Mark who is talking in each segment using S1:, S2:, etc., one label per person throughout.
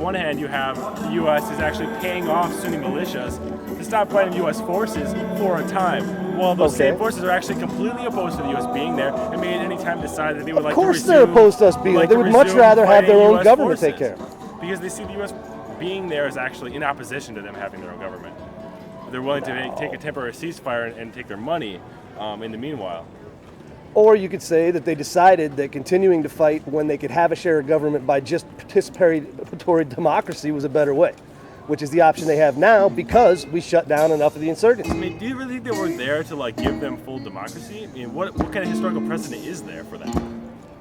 S1: one hand, you have the U.S. is actually paying off Sunni militias to stop fighting U.S. forces for a time, while those same forces are actually completely opposed to the U.S. being there, and may at any time decide that they would like to resume.
S2: Of course they're opposed to us being there. They would much rather have their own government take care of it.
S1: Because they see the U.S. being there is actually in opposition to them having their own government. They're willing to take a temporary ceasefire and take their money in the meanwhile.
S2: Or you could say that they decided that continuing to fight when they could have a share of government by just participatory democracy was a better way, which is the option they have now because we shut down enough of the insurgency.
S1: I mean, do you really think they were there to like give them full democracy? I mean, what kind of historical precedent is there for that?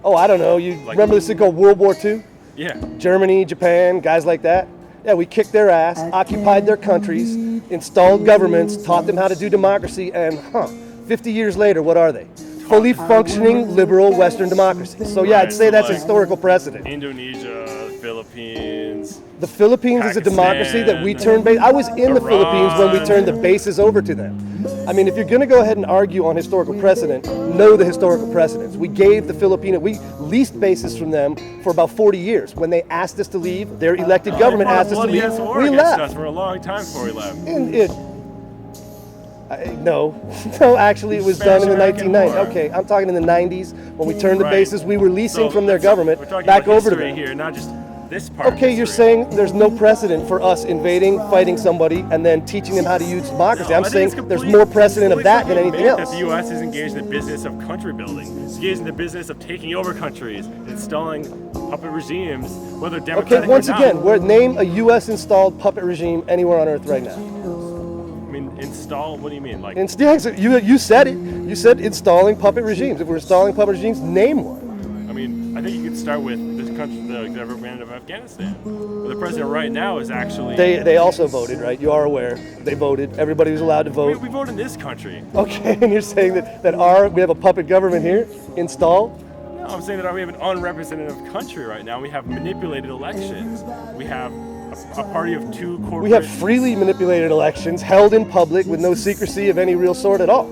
S2: Oh, I don't know. You remember this thing called World War II?
S1: Yeah.
S2: Germany, Japan, guys like that. Yeah, we kicked their ass, occupied their countries, installed governments, taught them how to do democracy, and 50 years later, what are they? Fully functioning liberal Western democracies. So yeah, I'd say that's a historical precedent.
S1: Indonesia, Philippines.
S2: The Philippines is a democracy that we turned base. I was in the Philippines when we turned the bases over to them. I mean, if you're going to go ahead and argue on historical precedent, know the historical precedents. We gave the Filipino, we leased bases from them for about 40 years. When they asked us to leave, their elected government asked us to leave, we left.
S1: Us for a long time before we left.
S2: No, actually it was done in the 1990s. Okay, I'm talking in the 90s when we turned the bases we were leasing from their government back over to them.
S1: Here, not just this part.
S2: Okay, you're saying there's no precedent for us invading, fighting somebody, and then teaching them how to use democracy. I'm saying there's more precedent of that than anything else.
S1: That the U.S. is engaged in the business of country building. It's engaged in the business of taking over countries, installing puppet regimes, whether democratic or not.
S2: Okay, once again, name a U.S. installed puppet regime anywhere on Earth right now.
S1: Install? What do you mean? Like?
S2: You said it. You said installing puppet regimes. If we're installing puppet regimes, name one.
S1: I mean, I think you could start with this country, the government of Afghanistan. Where the president right now is actually...
S2: They also voted, right? You are aware. They voted. Everybody was allowed to vote.
S1: We vote in this country.
S2: Okay, and you're saying that we have a puppet government here installed?
S1: No, I'm saying that we have an unrepresentative country right now. We have manipulated elections. We have a party of two corporate...
S2: We have freely manipulated elections held in public with no secrecy of any real sort at all.